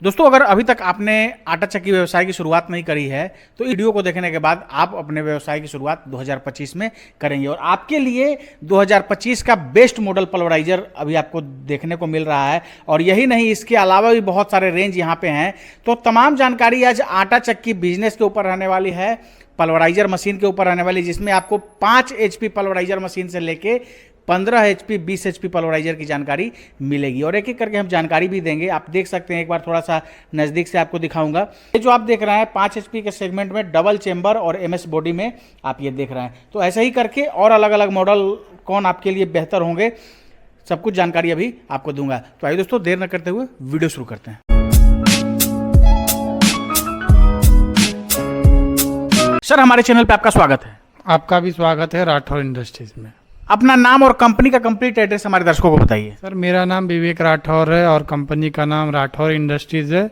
दोस्तों, अगर अभी तक आपने आटा चक्की व्यवसाय की शुरुआत नहीं करी है तो वीडियो को देखने के बाद आप अपने व्यवसाय की शुरुआत 2025 में करेंगे और आपके लिए 2025 का बेस्ट मॉडल पल्वराइजर अभी आपको देखने को मिल रहा है। और यही नहीं, इसके अलावा भी बहुत सारे रेंज यहाँ पे हैं। तो तमाम जानकारी आज आटा चक्की बिजनेस के ऊपर रहने वाली है, पल्वराइजर मशीन के ऊपर रहने वाली, जिसमें आपको 5 HP पल्वराइजर मशीन से लेके 15 HP 20 HP पल्वराइजर की जानकारी मिलेगी और एक एक करके हम जानकारी भी देंगे। आप देख सकते हैं, एक बार थोड़ा सा नज़दीक से आपको दिखाऊंगा। ये जो आप देख रहे हैं 5 HP के सेगमेंट में डबल चेंबर और MS बॉडी में आप ये देख रहे हैं। तो ऐसे ही करके और अलग अलग मॉडल कौन आपके लिए बेहतर होंगे, सब कुछ जानकारी अभी आपको दूंगा। तो आइए दोस्तों, देर न करते हुए वीडियो शुरू करते हैं। सर, हमारे चैनल पे आपका स्वागत है। आपका भी स्वागत है राठौर इंडस्ट्रीज में। अपना नाम और कंपनी का कंप्लीट एड्रेस हमारे दर्शकों को बताइए। सर, मेरा नाम विवेक राठौर है और कंपनी का नाम राठौर इंडस्ट्रीज है,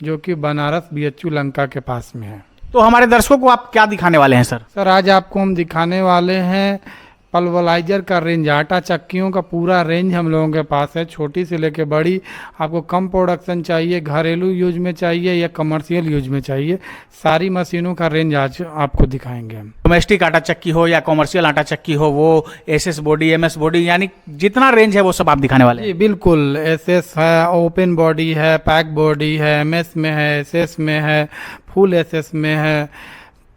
जो कि बनारस BHU लंका के पास में है। तो हमारे दर्शकों को आप क्या दिखाने वाले हैं सर? सर, आज आपको हम दिखाने वाले हैं पल्वराइजर का रेंज। आटा चक्कियों का पूरा रेंज हम लोगों के पास है, छोटी से लेके बड़ी। आपको कम प्रोडक्शन चाहिए, घरेलू यूज में चाहिए या कमर्शियल यूज में चाहिए, सारी मशीनों का रेंज आज आपको दिखाएंगे हम। डोमेस्टिक आटा चक्की हो या कॉमर्शियल आटा चक्की हो, वो SS बॉडी MS बॉडी, यानी जितना रेंज है वो सब आप दिखाने वाले हैं। जी बिल्कुल, SS है, ओपन बॉडी है, पैक बॉडी है, MS में है, SS में है, फुल SS में है।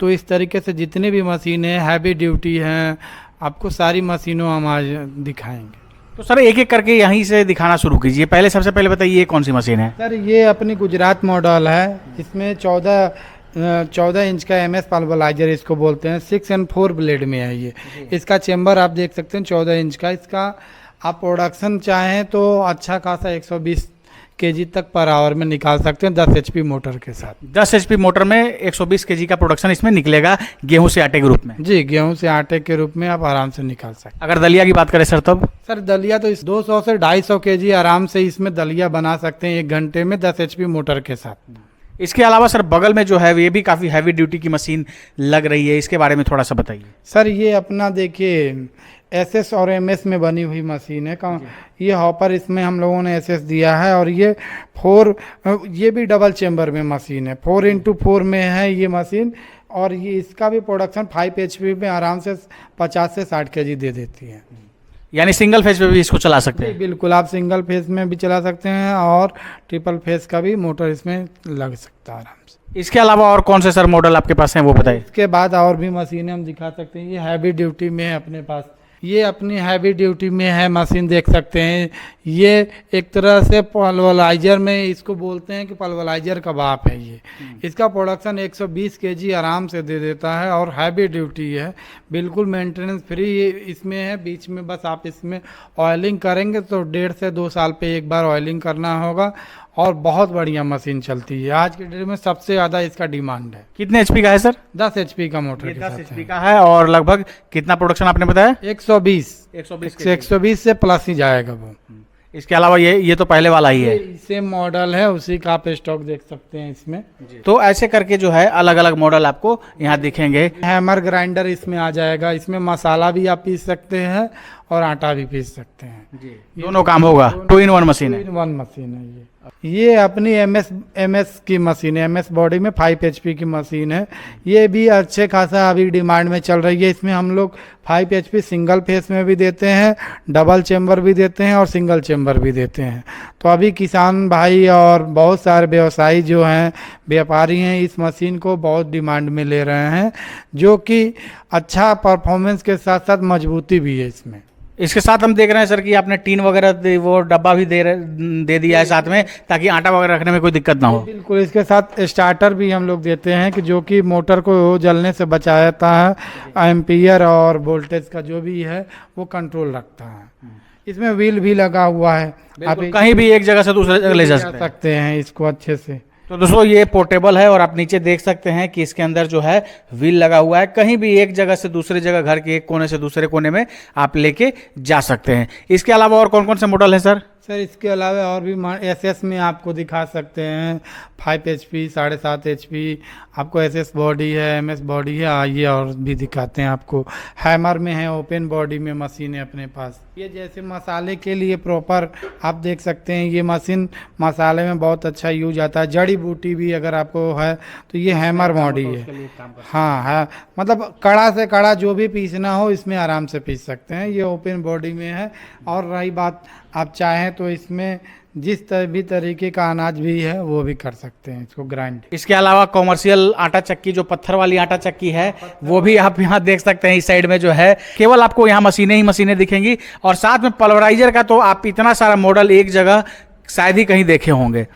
तो इस तरीके से जितने भी मशीनें हैवी ड्यूटी हैं, आपको सारी मशीनों हम आज दिखाएंगे। तो सर, एक एक करके यहीं से दिखाना शुरू कीजिए। सबसे पहले बताइए, ये कौन सी मशीन है? सर, ये अपनी गुजरात मॉडल है। इसमें 14 इंच का MS पल्वराइजर इसको बोलते हैं। 6 और 4 ब्लेड में है ये। इसका चेम्बर आप देख सकते हैं 14 इंच का। इसका आप प्रोडक्शन चाहें तो अच्छा खासा 120 kg तक पर आवर में निकाल सकते हैं 10 HP मोटर के साथ। 10 HP मोटर में 120 kg का प्रोडक्शन इसमें निकलेगा, गेहूं से आटे के रूप में। जी, गेहूं से आटे के रूप में आप आराम से निकाल सकते हैं। अगर दलिया की बात करें सर, तब? सर, दलिया तो इस 200 से 250 kg आराम से इसमें दलिया बना सकते हैं 1 घंटे में 10 HP मोटर के साथ। इसके अलावा सर, बगल में जो है ये भी काफ़ी हैवी ड्यूटी की मशीन लग रही है, इसके बारे में थोड़ा सा बताइए। सर, ये अपना देखिए SS और MS में बनी हुई मशीन है। ये हॉपर, इसमें हम लोगों ने SS दिया है और ये भी डबल चेम्बर में मशीन है। 4x4 में है ये मशीन और ये इसका भी प्रोडक्शन 5 HP में आराम से 50 से 60 kg दे देती है। यानी सिंगल फेज पे भी इसको चला सकते हैं? बिल्कुल, आप सिंगल फेज में भी चला सकते हैं और ट्रिपल फेज का भी मोटर इसमें लग सकता है आराम से। इसके अलावा और कौन से सर मॉडल आपके पास हैं, वो बताइए। इसके बाद और भी मशीनें हम दिखा सकते हैं। ये हैवी ड्यूटी में है अपने पास। ये अपनी हैवी ड्यूटी में है मशीन, देख सकते हैं। ये एक तरह से पल्वराइजर में इसको बोलते हैं कि पल्वराइजर का बाप है ये। इसका प्रोडक्शन 120 kg आराम से दे देता है और हैवी ड्यूटी है, बिल्कुल मेंटेनेंस फ्री इसमें है। बीच में बस आप इसमें ऑयलिंग करेंगे तो 1.5 से 2 साल पे एक बार ऑयलिंग करना होगा और बहुत बढ़िया मशीन चलती है। आज के डेट में सबसे ज़्यादा इसका डिमांड है। कितने HP का है सर? 10 HP का मोटर के 10 साथ HP का है। और लगभग कितना प्रोडक्शन आपने बताया? 120 से प्लस ही जाएगा वो। इसके अलावा ये तो पहले वाला ही है। सेम मॉडल है, उसी का आप स्टॉक देख सकते हैं इसमें। तो ऐसे करके जो है अलग अलग मॉडल आपको यहाँ दिखेंगे। हैमर ग्राइंडर इसमें आ जाएगा। इसमें मसाला भी आप पीस सकते हैं और आटा भी पीस सकते हैं। दोनों काम होगा। 2 in 1 मशीन है। 2 in 1 मशीन है ये अपनी MS की मशीन है। MS बॉडी में 5 HP की मशीन है। ये भी अच्छे खासा अभी डिमांड में चल रही है। इसमें हम लोग 5 HP सिंगल फेस में भी देते हैं, डबल चेम्बर भी देते हैं और सिंगल चेम्बर भी देते हैं। तो अभी किसान भाई और बहुत सारे व्यवसायी जो हैं, व्यापारी हैं, इस मशीन को बहुत डिमांड में ले रहे हैं, जो कि अच्छा परफॉर्मेंस के साथ साथ मजबूती भी है इसमें। इसके साथ हम देख रहे हैं सर कि आपने टीन वगैरह वो डब्बा भी दे दिया है साथ में, ताकि आटा वगैरह रखने में कोई दिक्कत ना हो। बिल्कुल, इसके साथ स्टार्टर भी हम लोग देते हैं कि जो कि मोटर को जलने से बचाता है। एम्पियर और वोल्टेज का जो भी है वो कंट्रोल रखता है। इसमें व्हील भी लगा हुआ है, आप कहीं भी एक जगह से दूसरे जगह ले जा सकते हैं इसको अच्छे से। तो दोस्तों, ये पोर्टेबल है और आप नीचे देख सकते हैं कि इसके अंदर जो है व्हील लगा हुआ है। कहीं भी एक जगह से दूसरी जगह, घर के एक कोने से दूसरे कोने में आप लेके जा सकते हैं। इसके अलावा और कौन कौन से मॉडल है सर? सर इसके अलावा और भी एसएस में आपको दिखा सकते हैं 5 HP 7.5 HP आपको एसएस बॉडी है, एमएस बॉडी है। आइए और भी दिखाते हैं आपको। हैमर में है, ओपन बॉडी में मशीन है अपने पास। ये जैसे मसाले के लिए प्रॉपर आप देख सकते हैं, ये मशीन मसाले में बहुत अच्छा यूज आता है। जड़ी बूटी भी अगर आपको है तो ये हैमर बॉडी है। हाँ है, मतलब कड़ा से कड़ा जो भी पीसना हो इसमें आराम से पीस सकते हैं। ये ओपन बॉडी में है। और रही बात, आप चाहें तो इसमें जिस भी तरीके का अनाज भी है वो भी कर सकते हैं इसको ग्राइंड। इसके अलावा कॉमर्शियल आटा चक्की, जो पत्थर वाली आटा चक्की है, वो भी आप यहाँ देख सकते हैं। इस साइड में जो है केवल आपको यहाँ मशीनें ही मशीनें दिखेंगी, और साथ में पल्वराइजर का तो आप इतना सारा मॉडल एक जगह शायद ही कहीं देखे होंगे।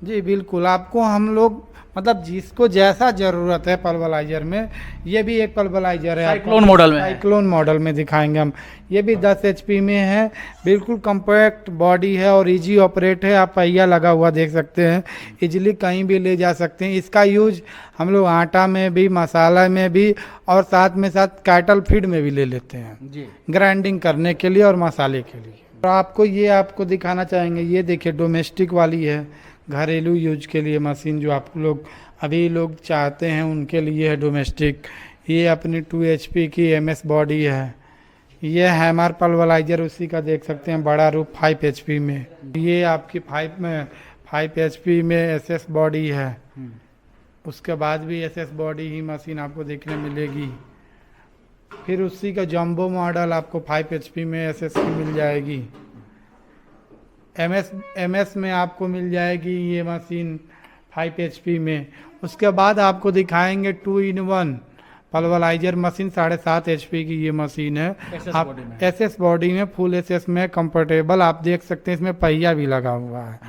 जी बिल्कुल, आपको हम लोग मतलब जिसको जैसा ज़रूरत है पल्वराइजर में, ये भी एक पल्वराइजर है साइक्लोन मॉडल में। साइक्लोन मॉडल में दिखाएंगे हम। ये भी 10 HP में है, बिल्कुल कम्पैक्ट बॉडी है और इजी ऑपरेट है। आप पहिया लगा हुआ देख सकते हैं, इजीली कहीं भी ले जा सकते हैं। इसका यूज हम लोग आटा में भी, मसाला में भी, और साथ में साथ कैटल फीड में भी ले लेते हैं जी, ग्राइंडिंग करने के लिए और मसाले के लिए। और आपको दिखाना चाहेंगे, ये देखिए डोमेस्टिक वाली है, घरेलू यूज के लिए मशीन जो आप लोग अभी लोग चाहते हैं उनके लिए है डोमेस्टिक। ये अपनी 2 HP की एमएस बॉडी है। ये हैमर पल्वराइजर उसी का देख सकते हैं, बड़ा रूप 5 HP में। ये आपकी 5 HP में एसएस बॉडी है। उसके बाद भी एसएस बॉडी ही मशीन आपको देखने मिलेगी। फिर उसी का जंबो मॉडल आपको 5 HP में एसएस की मिल जाएगी। एमएस में आपको मिल जाएगी ये मशीन 5 HP में। उसके बाद आपको दिखाएंगे 2-in-1 पल्वराइजर मशीन 7.5 HP की ये मशीन है। आप एसएस बॉडी में, फुल एसएस में कंफर्टेबल आप देख सकते हैं। इसमें पहिया भी लगा हुआ है,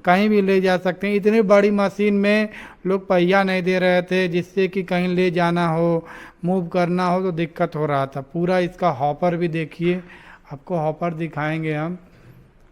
कहीं भी ले जा सकते हैं। इतनी बड़ी मशीन में लोग पहिया नहीं दे रहे थे, जिससे कि कहीं ले जाना हो, मूव करना हो तो दिक्कत हो रहा था। पूरा इसका हॉपर भी देखिए, आपको हॉपर दिखाएंगे हम।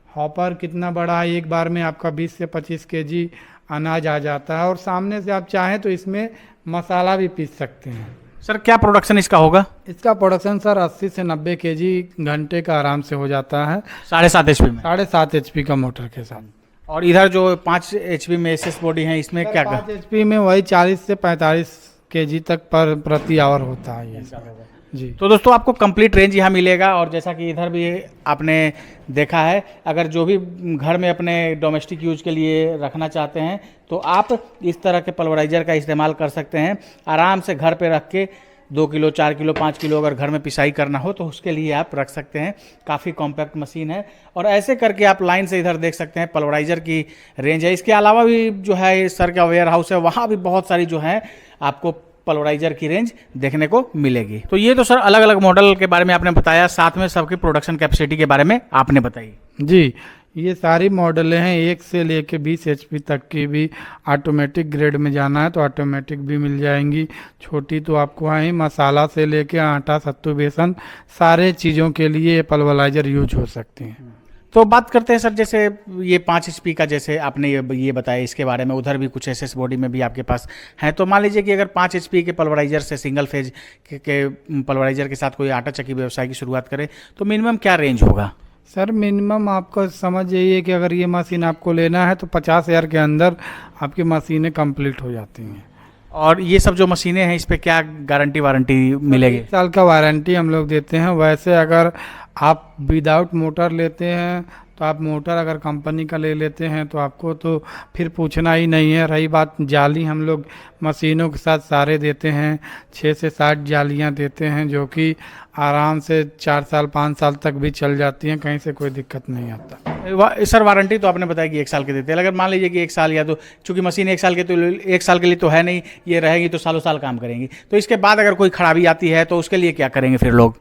हॉपर कितना बड़ा है, एक बार में आपका 20 से 25 kg अनाज आ जाता है। और सामने से आप चाहें तो इसमें मसाला भी पीस सकते हैं। सर क्या प्रोडक्शन इसका होगा? इसका प्रोडक्शन सर 80 से 90 kg घंटे का आराम से हो जाता है, 7.5 HP में, 7.5 HP का मोटर के साथ। और इधर जो 5 HP में एसएस बॉडी है, इसमें क्या 5 HP में वही 40 से 45 kg तक पर प्रति आवर होता है ये जी। तो दोस्तों आपको कंप्लीट रेंज यहाँ मिलेगा। और जैसा कि इधर भी आपने देखा है, अगर जो भी घर में अपने डोमेस्टिक यूज के लिए रखना चाहते हैं तो आप इस तरह के पल्वराइजर का इस्तेमाल कर सकते हैं। आराम से घर पे रख के 2 किलो, 4 किलो, 5 किलो अगर घर में पिसाई करना हो तो उसके लिए आप रख सकते हैं। काफ़ी कॉम्पैक्ट मशीन है। और ऐसे करके आप लाइन से इधर देख सकते हैं पल्वराइजर की रेंज है। इसके अलावा भी जो है सर का वेयर हाउस है, वहाँ भी बहुत सारी जो है आपको पल्वराइजर की रेंज देखने को मिलेगी। तो ये तो सर अलग अलग मॉडल के बारे में आपने बताया, साथ में सबकी प्रोडक्शन कैपेसिटी के बारे में आपने बताई। जी, ये सारी मॉडलें हैं, 1 से लेके 20 HP तक की भी। ऑटोमेटिक ग्रेड में जाना है तो ऑटोमेटिक भी मिल जाएंगी। छोटी तो आपको आई, मसाला से लेके आटा, सत्तू, बेसन, सारे चीज़ों के लिए पल्वराइजर यूज हो सकते हैं। तो बात करते हैं सर, जैसे ये 5 HP का जैसे आपने ये बताया, इसके बारे में उधर भी कुछ एसएस बॉडी में भी आपके पास है। तो मान लीजिए कि अगर 5 HP के पल्वराइजर से, सिंगल फेज के पल्वराइजर के साथ कोई आटा चक्की व्यवसाय की शुरुआत करे तो मिनिमम क्या रेंज होगा? सर मिनिमम आपको समझ जाइए कि अगर ये मशीन आपको लेना है तो 50,000 के अंदर आपकी मशीनें कंप्लीट हो जाती हैं। और ये सब जो मशीनें हैं, इस पर क्या गारंटी वारंटी मिलेगी? 1 साल का वारंटी हम लोग देते हैं। वैसे अगर आप विदाउट मोटर लेते हैं तो आप मोटर अगर कंपनी का ले लेते हैं तो आपको तो फिर पूछना ही नहीं है। रही बात जाली, हम लोग मशीनों के साथ सारे देते हैं, 6 से 7 जालियां देते हैं, जो कि आराम से 4 साल 5 साल तक भी चल जाती हैं, कहीं से कोई दिक्कत नहीं आता। सर वारंटी तो आपने बताया कि 1 साल के देते हैं, अगर मान लीजिए कि 1 साल, या तो चूंकि मशीन 1 साल के, तो 1 साल के लिए तो है नहीं, ये रहेगी तो सालों साल काम करेंगी। तो इसके बाद अगर कोई खराबी आती है तो उसके लिए क्या करेंगे फिर लोग?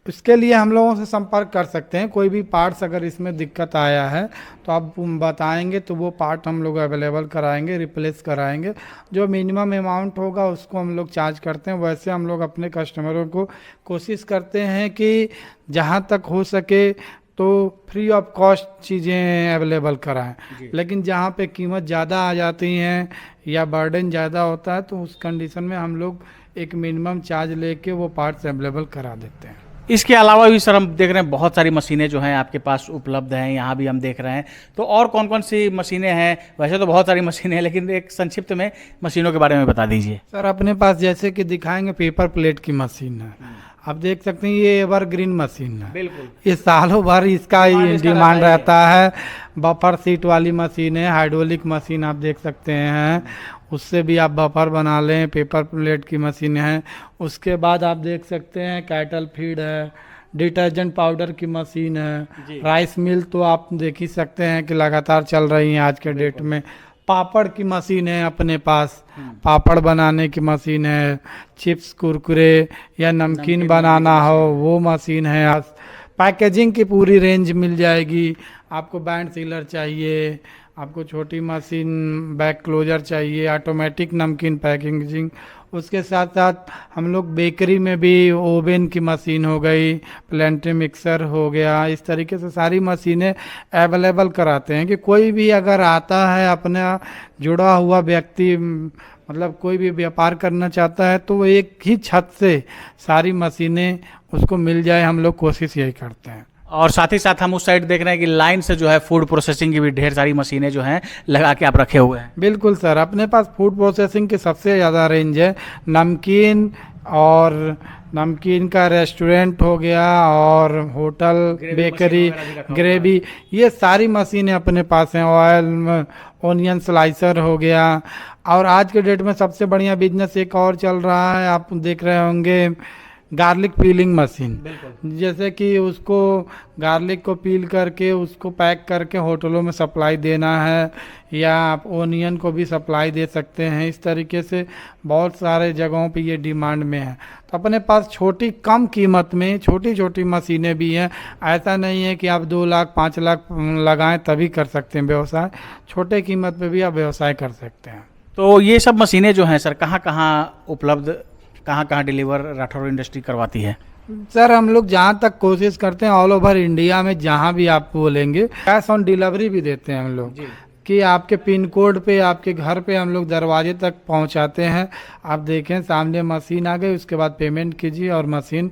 इसके लिए हम लोगों से संपर्क कर सकते हैं। कोई भी पार्ट्स अगर इसमें दिक्कत आया है तो आप बताएंगे तो वो पार्ट हम लोग अवेलेबल कराएंगे, रिप्लेस कराएंगे। जो मिनिमम अमाउंट होगा उसको हम लोग चार्ज करते हैं। वैसे हम लोग अपने कस्टमरों को कोशिश करते हैं कि जहाँ तक हो सके तो फ्री ऑफ कॉस्ट चीज़ें अवेलेबल कराएं। लेकिन जहाँ पे कीमत ज़्यादा आ जाती हैं या बर्डन ज़्यादा होता है तो उस कंडीशन में हम लोग एक मिनिमम चार्ज लेके वो पार्ट्स अवेलेबल करा देते हैं। इसके अलावा भी सर हम देख रहे हैं बहुत सारी मशीनें जो हैं आपके पास उपलब्ध हैं, यहाँ भी हम देख रहे हैं। तो और कौन कौन सी मशीनें हैं? वैसे तो बहुत सारी मशीनें हैं, लेकिन एक संक्षिप्त में मशीनों के बारे में बता दीजिए। सर अपने पास जैसे कि दिखाएंगे पेपर प्लेट की मशीन है, आप देख सकते हैं ये एवरग्रीन मशीन है, बिल्कुल। ये सालों भर इसका ही इसका डिमांड रहता रहता है। बफर सीट वाली मशीन है, हाइड्रोलिक मशीन आप देख सकते हैं, उससे भी आप बफर बना लें। पेपर प्लेट की मशीन है। उसके बाद आप देख सकते हैं कैटल फीड है, डिटर्जेंट पाउडर की मशीन है, राइस मिल तो आप देख ही सकते हैं कि लगातार चल रही है आज के डेट में। पापड़ की मशीन है अपने पास, पापड़ बनाने की मशीन है, चिप्स कुरकुरे या नमकीन बनाना हो वो मशीन है। पैकेजिंग की पूरी रेंज मिल जाएगी। आपको बैंड सीलर चाहिए, आपको छोटी मशीन बैग क्लोजर चाहिए, ऑटोमेटिक नमकीन पैकेजिंग, उसके साथ साथ हम लोग बेकरी में भी ओवन की मशीन हो गई, प्लेंट्री मिक्सर हो गया, इस तरीके से सारी मशीनें अवेलेबल कराते हैं कि कोई भी अगर आता है अपना जुड़ा हुआ व्यक्ति, मतलब कोई भी व्यापार करना चाहता है तो वो एक ही छत से सारी मशीनें उसको मिल जाए, हम लोग कोशिश यही करते हैं। और साथ ही साथ हम उस साइड देख रहे हैं कि लाइन से जो है फूड प्रोसेसिंग की भी ढेर सारी मशीनें जो हैं लगा के आप रखे हुए हैं। बिल्कुल सर, अपने पास फूड प्रोसेसिंग की सबसे ज़्यादा रेंज है। नमकीन और नमकीन का रेस्टोरेंट हो गया और होटल, बेकरी, ग्रेवी, ये सारी मशीनें अपने पास हैं। ऑयल, ओनियन स्लाइसर हो गया। और आज के डेट में सबसे बढ़िया बिजनेस एक और चल रहा है, आप देख रहे होंगे, गार्लिक पीलिंग मशीन। जैसे कि उसको गार्लिक को पील करके उसको पैक करके होटलों में सप्लाई देना है, या आप ओनियन को भी सप्लाई दे सकते हैं। इस तरीके से बहुत सारे जगहों पे ये डिमांड में है। तो अपने पास छोटी कम कीमत में छोटी छोटी मशीनें भी हैं। ऐसा नहीं है कि आप 2 लाख 5 लाख लगाएं तभी कर सकते हैं व्यवसाय, छोटे कीमत पे भी आप व्यवसाय कर सकते हैं। तो ये सब मशीनें जो हैं सर कहाँ कहाँ उपलब्ध, कहाँ कहाँ डिलीवर राठौर इंडस्ट्री करवाती है? सर हम लोग जहाँ तक कोशिश करते हैं ऑल ओवर इंडिया में, जहाँ भी आप बोलेंगे कैश ऑन डिलीवरी भी देते हैं हम लोग, कि आपके पिन कोड पे, आपके घर पे हम लोग दरवाजे तक पहुँचाते हैं। आप देखें सामने मशीन आ गई, उसके बाद पेमेंट कीजिए और मशीन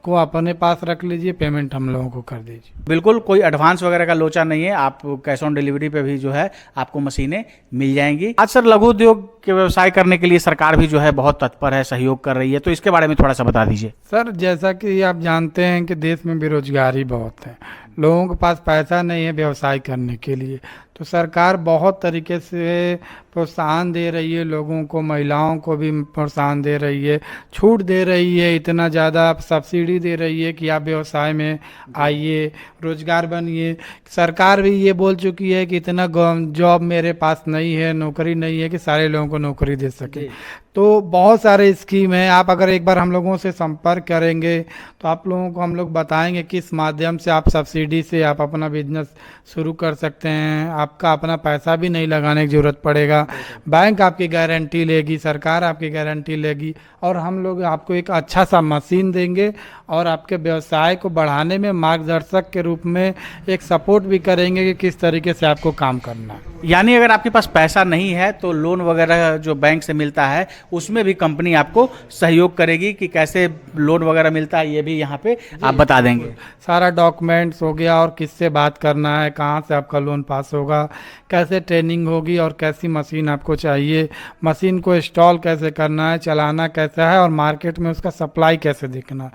को अपने पास रख लीजिए, पेमेंट हम लोगों को कर दीजिए। बिल्कुल, कोई एडवांस वगैरह का लोचा नहीं है, आप कैश ऑन डिलीवरी पे भी जो है आपको मशीनें मिल जाएंगी। आज सर लघु उद्योग के व्यवसाय करने के लिए सरकार भी जो है बहुत तत्पर है, सहयोग कर रही है, तो इसके बारे में थोड़ा सा बता दीजिए। सर जैसा कि आप जानते हैं कि देश में बेरोजगारी बहुत है, लोगों के पास पैसा नहीं है व्यवसाय करने के लिए, तो सरकार बहुत तरीके से प्रोत्साहन दे रही है लोगों को, महिलाओं को भी प्रोत्साहन दे रही है, छूट दे रही है, इतना ज़्यादा सब्सिडी दे रही है कि आप व्यवसाय में आइए, रोजगार बनिए। सरकार भी ये बोल चुकी है कि इतना जॉब मेरे पास नहीं है, नौकरी नहीं है कि सारे लोगों को नौकरी दे सके। तो बहुत सारे स्कीम है। आप अगर एक बार हम लोगों से संपर्क करेंगे तो आप लोगों को हम लोग बताएंगे किस माध्यम से आप सब्सिडी से आप अपना बिजनेस शुरू कर सकते हैं। आपका अपना पैसा भी नहीं लगाने की ज़रूरत पड़ेगा, बैंक आपकी गारंटी लेगी, सरकार आपकी गारंटी लेगी, और हम लोग आपको एक अच्छा सा मशीन देंगे और आपके व्यवसाय को बढ़ाने में मार्गदर्शक के रूप में एक सपोर्ट भी करेंगे कि किस तरीके से आपको काम करना है। यानी अगर आपके पास पैसा नहीं है तो लोन वगैरह जो बैंक से मिलता है उसमें भी कंपनी आपको सहयोग करेगी कि कैसे लोन वगैरह मिलता है, ये भी यहाँ पे आप बता देंगे। सारा डॉक्यूमेंट्स हो गया और किससे बात करना है, कहाँ से आपका लोन पास होगा, कैसे ट्रेनिंग होगी और कैसी मशीन आपको चाहिए, मशीन को इंस्टॉल कैसे करना है, चलाना कैसा है और मार्केट में उसका सप्लाई कैसे देखना,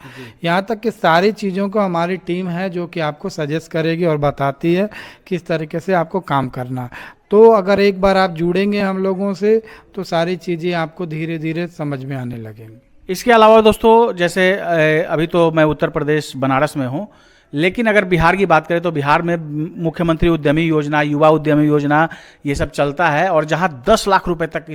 यहाँ तक कि सारी चीज़ों को हमारी टीम है जो कि आपको सजेस्ट करेगी और बताती है किस तरीके से आपको काम करना है। तो अगर एक बार आप जुड़ेंगे हम लोगों से तो सारी चीज़ें आपको धीरे धीरे समझ में आने लगेंगी। इसके अलावा दोस्तों जैसे अभी तो मैं उत्तर प्रदेश बनारस में हूँ, लेकिन अगर बिहार की बात करें तो बिहार में मुख्यमंत्री उद्यमी योजना, युवा उद्यमी योजना, ये सब चलता है और जहां 10 लाख रुपए तक की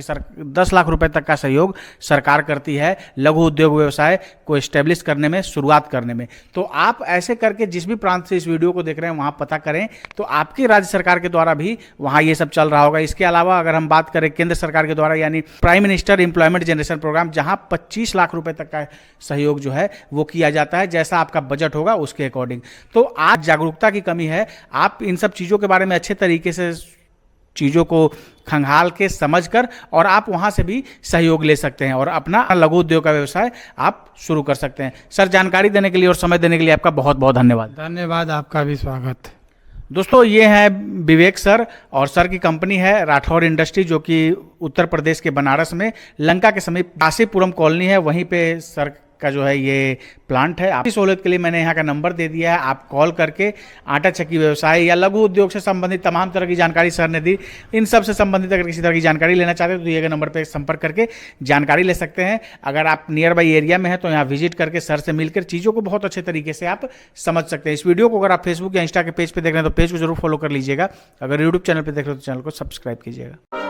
10 लाख रुपए तक का सहयोग सरकार करती है लघु उद्योग व्यवसाय को एस्टेब्लिश करने में, शुरुआत करने में। तो आप ऐसे करके जिस भी प्रांत से इस वीडियो को देख रहे हैं वहां पता करें तो आपकी राज्य सरकार के द्वारा भी वहां ये सब चल रहा होगा। इसके अलावा अगर हम बात करें केंद्र सरकार के द्वारा यानी prime minister employment generation programme, जहां 25 लाख रुपए तक का सहयोग जो है वो किया जाता है, जैसा आपका बजट होगा उसके अकॉर्डिंग। तो आज जागरूकता की कमी है, आप इन सब चीज़ों के बारे में अच्छे तरीके से चीज़ों को खंगाल के समझ कर और आप वहाँ से भी सहयोग ले सकते हैं और अपना लघु उद्योग का व्यवसाय आप शुरू कर सकते हैं। सर, जानकारी देने के लिए और समय देने के लिए आपका बहुत बहुत धन्यवाद। धन्यवाद, आपका भी स्वागत। दोस्तों, ये हैं विवेक सर और सर की कंपनी है राठौर इंडस्ट्री, जो कि उत्तर प्रदेश के बनारस में लंका के समीप काशीपुरम कॉलोनी है, वहीं पे सर का जो है ये प्लांट है। आपकी सहूलियत के लिए मैंने यहाँ का नंबर दे दिया है, आप कॉल करके आटा चक्की व्यवसाय या लघु उद्योग से संबंधित तमाम तरह की जानकारी सर ने दी। इन सब से संबंधित अगर किसी तरह की जानकारी लेना चाहते हैं तो दिए गए नंबर पर संपर्क करके जानकारी ले सकते हैं। अगर आप नियर बाई एरिया में हैं तो यहाँ विजिट करके सर से मिलकर चीज़ों को बहुत अच्छे तरीके से आप समझ सकते हैं। इस वीडियो को अगर आप फेसबुक या इंस्टा के पेज पर देख रहे हैं तो पेज को जरूर फॉलो कर लीजिएगा। अगर यूट्यूब चैनल पर देख रहे हो तो चैनल को सब्सक्राइब कीजिएगा।